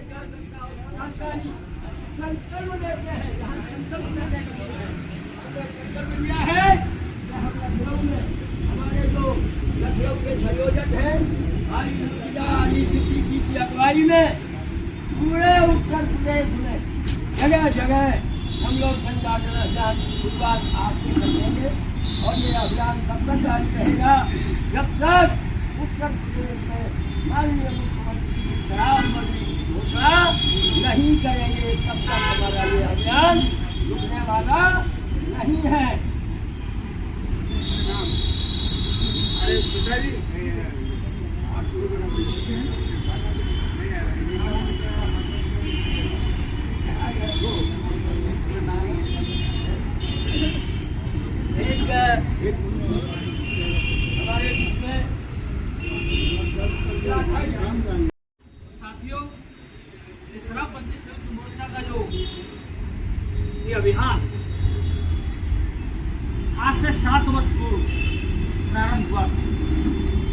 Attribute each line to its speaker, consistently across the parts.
Speaker 1: संकल्प लेते हैं, जहाँ संकल्प लेने के लिए संकल्प लिया है, लखनऊ में हमारे जो लखनऊ के संयोजक हैं भाई अली सिद्दीकी की अगुवाई में पूरे उत्तर प्रदेश में जगह जगह हम लोग गंगा जल अभियान की शुरुआत आपसे करेंगे और ये अभियान तब तक जारी रहेगा जब तक उत्तर प्रदेश में माननीय मुख्यमंत्री की शराब बंदी की घोषणा नहीं करेंगे तब तक हमारा ये अभियान रुकने वाला नहीं है। हमारे बीच में साथियों, शराबबंदी संयुक्त मोर्चा का जो ये अभियान आज से 7 वर्ष पूर्व प्रारंभ हुआ था,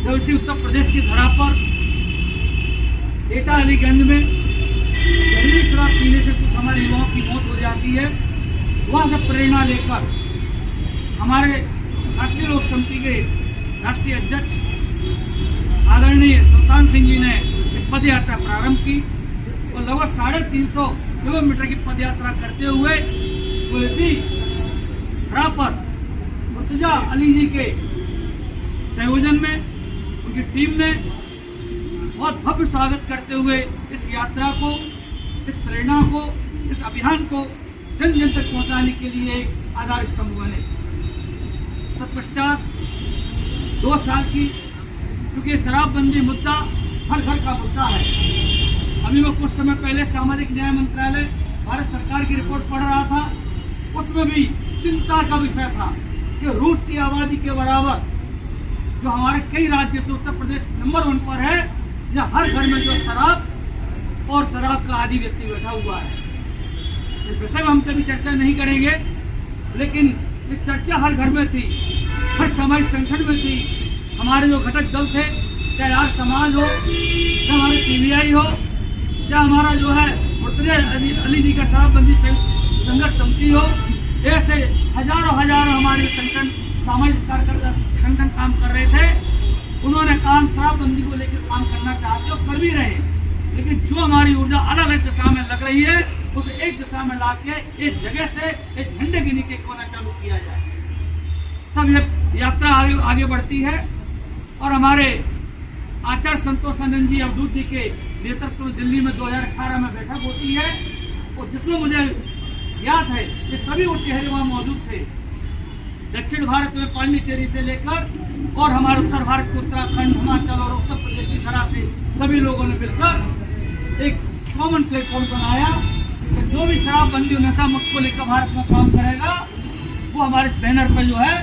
Speaker 1: जब इसी उत्तर प्रदेश की धरा पर एटा अलीगंज में जहरीली शराब पीने से कुछ हमारे युवाओं की मौत हो जाती है। वहां से प्रेरणा लेकर हमारे राष्ट्रीय लोक समिति के राष्ट्रीय अध्यक्ष आदरणीय सुल्तान सिंह जी ने एक पद यात्रा प्रारंभ की और लगभग 350 किलोमीटर की पद यात्रा करते हुए पुलिसी धरा पर मुर्तजा अली जी के संयोजन में उनकी टीम ने बहुत भव्य स्वागत करते हुए इस यात्रा को, इस प्रेरणा को, इस अभियान को जन जन तक पहुंचाने के लिए एक आधार स्तंभ बने। तत्पश्चात 2 साल की, चूंकि शराबबंदी मुद्दा हर घर का मुद्दा है। अभी मैं कुछ समय पहले सामाजिक न्याय मंत्रालय भारत सरकार की रिपोर्ट पढ़ रहा था, उसमें भी चिंता का विषय था कि रूस की आबादी के बराबर जो हमारे कई राज्य से उत्तर प्रदेश नंबर 1 पर है, जहाँ हर घर में जो शराब और शराब का आदी व्यक्ति बैठा हुआ है। इस विषय में हम कभी चर्चा नहीं करेंगे, लेकिन ये चर्चा हर घर में थी, हर सामाजिक संगठन में थी। हमारे जो घटक दल थे, चाहे आर्य समाज हो, चाहे हमारे पीवीआई हो, चाहे हमारा जो है मुर्तजा अली जी का शराबबंदी संघर्ष समिति हो, ऐसे हजारों हमारे संगठन, सामाजिक कार्यकर्ता संगठन काम कर रहे थे। उन्होंने काम शराबबंदी को लेकर काम करना चाहते और कर भी रहे, लेकिन जो हमारी ऊर्जा अलग अलग दिशा में लग रही है उसे एक दिशा में लाके एक जगह से एक झंडे के नीचे क्यों न चालू किया जाए। तब ये यात्रा आगे बढ़ती है और हमारे आचार्य संतोष नंदन जी अवधूत जी के नेतृत्व में दिल्ली में 2018 में बैठक होती है और जिसमें मुझे याद है कि सभी वो चेहरे वहां मौजूद थे। दक्षिण भारत में पांडिचेरी से लेकर और हमारे उत्तर भारत के उत्तराखंड, हिमाचल और उत्तर प्रदेश की तरह से सभी लोगों ने मिलकर एक कॉमन प्लेटफॉर्म बनाया कि जो भी शराबबंदी और नशा मुक्त को लेकर भारत में काम करेगा वो हमारे इस बैनर पर जो है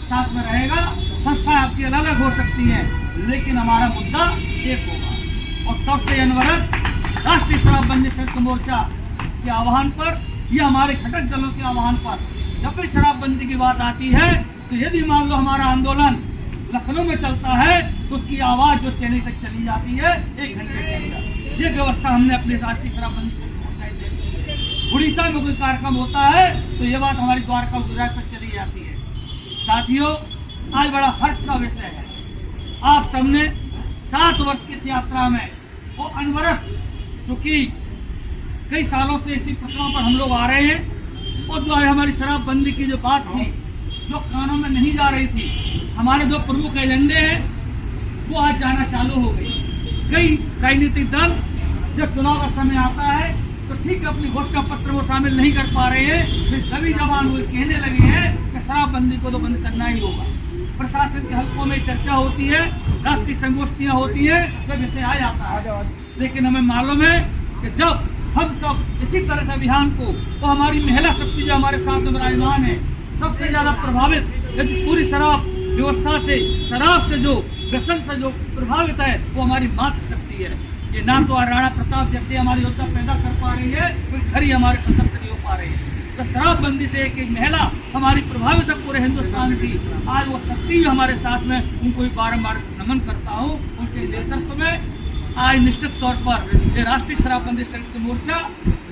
Speaker 1: साथ में रहेगा। संस्थाएं आपकी अलग अलग हो सकती हैं, लेकिन हमारा मुद्दा एक होगा। और तब से अनवरत राष्ट्रीय शराबबंदी संयुक्त मोर्चा के आह्वान पर, यह हमारे घटक दलों के आह्वान पर जब भी शराबबंदी की बात आती है तो यदि मान लो हमारा आंदोलन लखनऊ में चलता है तो उसकी आवाज जो चेन्नई तक चली जाती है 1 घंटे के अंदर। ये व्यवस्था हमने अपने राष्ट्रीय शराबबंदी संयुक्त मोर्चा दी है। उड़ीसा में कोई कार्यक्रम होता है तो ये बात हमारी द्वारका गुजरात तक चली जाती है। साथियों, आज बड़ा हर्ष का विषय है, आप सबने 7 वर्ष की इस यात्रा में वो अनवरत, क्योंकि कई सालों से इसी प्रथाओं पर हम लोग आ रहे हैं और जो है हमारी शराबबंदी की जो बात थी, जो कानों में नहीं जा रही थी, हमारे जो प्रमुख एजेंडे हैं वो आज जाना चालू हो गई। कई राजनीतिक दल जब चुनाव का समय आता है तो ठीक अपनी घोषणा पत्र वो शामिल नहीं कर पा रहे हैं, फिर सभी जवान वो कहने लगे हैं कि शराबबंदी को तो बंद करना ही होगा। प्रशासन के हलकों में चर्चा होती है, राष्ट्रीय संगोष्ठियां होती है, तो विषय आ जाता है। लेकिन हमें मालूम है कि जब हम सब इसी तरह से अभियान को, तो हमारी महिला शक्ति जो हमारे साथ में विराजमान है, सबसे ज्यादा प्रभावित पूरी शराब व्यवस्था से, शराब से जो व्यसन से जो प्रभावित है वो हमारी मातृशक्ति है। ये ना तो राणा प्रताप जैसे हमारी योद्धा पैदा कर पा रही है, कोई घर ही हमारे सशक्त नहीं हो पा रही है। तो शराबबंदी से एक महिला हमारी प्रभावित है पूरे हिंदुस्तान की। आज वो शक्ति हमारे साथ में, उनको भी बारम्बार नमन करता हूँ। उनके नेतृत्व में आज निश्चित तौर पर ये राष्ट्रीय शराबबंदी संयुक्त मोर्चा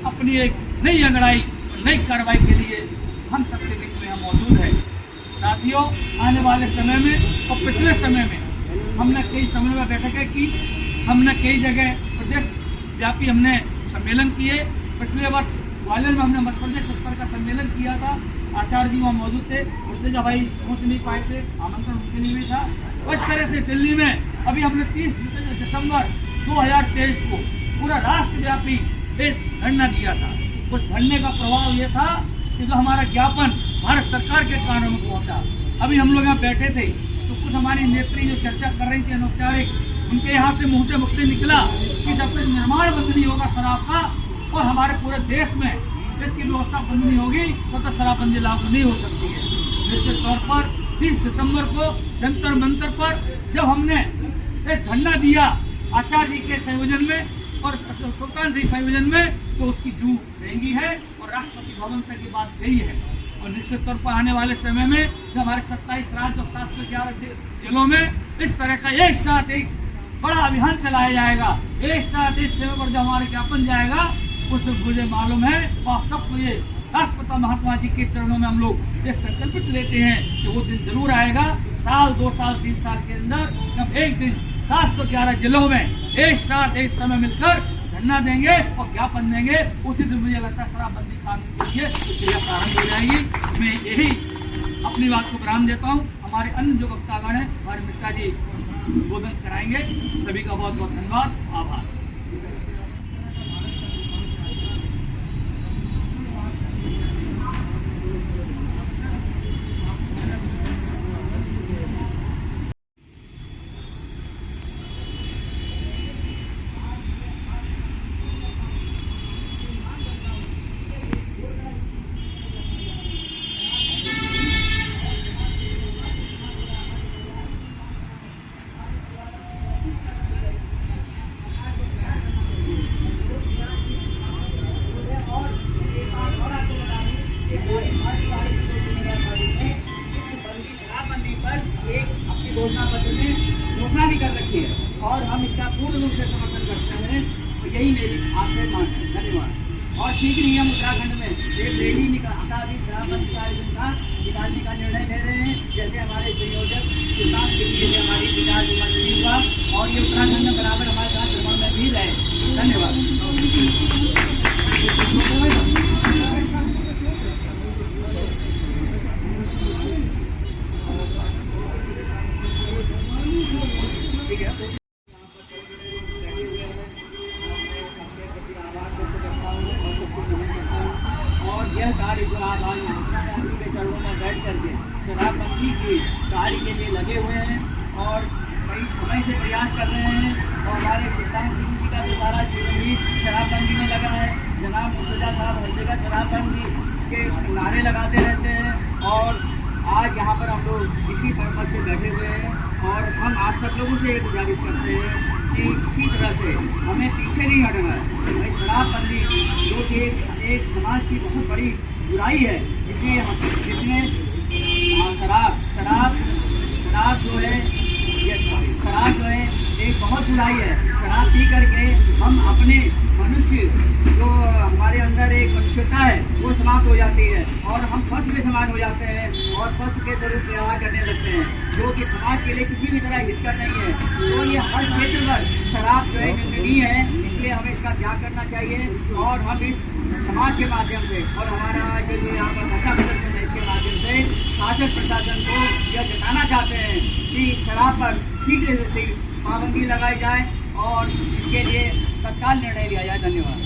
Speaker 1: अपनी एक नई अंगड़ाई, नई कार्रवाई के लिए हम सबके बीच में मौजूद है। साथियों, आने वाले समय में और पिछले समय में हमने कई समन्वय बैठकें की, हमने कई जगह प्रदेश व्यापी हमने सम्मेलन किए। पिछले वर्ष ग्वालियर में हमने मध्य प्रदेश स्तर का सम्मेलन किया था। आचार्य जी वहाँ मौजूद थे, मुर्तजा भाई पहुँच नहीं पाए थे, आमंत्रण उनके लिए भी था। उस तरह से दिल्ली में अभी हमने 30 दिसंबर 2023 को पूरा राष्ट्रव्यापी एक धरना दिया था। उस धरने का प्रभाव ये था कि जो हमारा ज्ञापन भारत सरकार के कानों में पहुंचा। अभी हम लोग यहाँ बैठे थे तो कुछ हमारी नेत्री जो चर्चा कर रही थी अनौपचारिक, उनके यहाँ से मुँह से मुझसे निकला कि जब तक निर्माण बंद नहीं होगा शराब का और हमारे पूरे देश में इसकी व्यवस्था बंद नहीं होगी तब तक शराबबंदी लागू नहीं हो सकती है। निश्चित तौर पर 30 दिसंबर को जंतर मंतर पर जब हमने एक धरना दिया आचार्य जी के संयोजन में और सुल्तान सिंह संयोजन में, तो उसकी जू रहेंगी है और राष्ट्रपति भवन तक की बात गई है। और निश्चित तौर पर आने वाले समय में जब हमारे 27 राज्य और 711 जिलों में इस तरह का एक साथ एक बड़ा अभियान चलाया जाएगा, एक साथ एक सेवा पर जब हमारा ज्ञापन जाएगा, उसमें मुझे मालूम है आप सबको ये राष्ट्रपिता महात्मा जी के चरणों में हम लोग ये संकल्पित लेते हैं कि वो दिन जरूर आएगा, साल 2 साल 3 साल के अंदर, जब एक दिन 711 जिलों में एक साथ एक समय मिलकर धरना देंगे और ज्ञापन देंगे। उसी दिन मुझे लगता है शराबबंदी कानून के लिए प्रक्रिया प्रारंभ हो जाएगी। मैं यही अपनी बात को विराम देता हूँ। हमारे अन्य जो वक्तागण हैं, हमारे मिश्रा जी उद्बोधन कराएंगे। सभी का बहुत बहुत धन्यवाद, आभार। घोषणा भी कर रखी है और हम इसका पूर्ण रूप से समर्थन करते हैं। तो यही मेरी आपसे मांग है। धन्यवाद। और शीघ्र ही हम उत्तराखंड में एक रैली निकाली शराबबंदी का निकालने का निर्णय ले रहे हैं। जैसे हमारे संयोजक सुल्तान सिंह जी ने हमारी विचार मंजूरी हुआ और ये उत्तराखंड में बराबर हमारे साथ निर्माण में भी रहे। धन्यवाद। यह कार्य जो आप आज महात्मा गांधी के चरणों में बैठ करके शराबबंदी के कार्य के लिए लगे हुए हैं और कई समय से प्रयास कर रहे हैं। और हमारे सुल्तान सिंह जी का जो सारा जीवन ही शराबबंदी में लगा है। जनाब मुर्तजा साहब हर जगह शराबबंदी के नारे लगाते रहते हैं और आज यहाँ पर हम लोग इसी पर्पज से बैठे हुए हैं। और हम आप सब लोगों से ये गुजारिश करते हैं कि किसी तरह से हमें पीछे नहीं हटना है। भाई शराबबंदी जो कि एक समाज की बहुत बड़ी बुराई है, जिसमें शराब जो है एक बहुत बुराई है। शराब पी करके हम अपने मनुष्य जो हमारे अंदर एक मनुष्यता है वो समाप्त हो जाती है और हम फर्स्ट के समान हो जाते हैं और फर्स्ट के स्वरूप व्यवहार करने लगते हैं, जो कि समाज के लिए किसी भी तरह हितकर नहीं है। तो ये हर क्षेत्र पर शराब जो है निंदनीय है, इसलिए हमें इसका त्याग करना चाहिए। और हम इस समाज के माध्यम से और हमारा जो यहाँ पर धरना प्रदर्शन है इसके माध्यम से शासन प्रशासन को यह जताना चाहते हैं कि शराब पर शीघ्र से पाबंदी लगाई जाए और इसके लिए तत्काल निर्णय लिया जाए। धन्यवाद।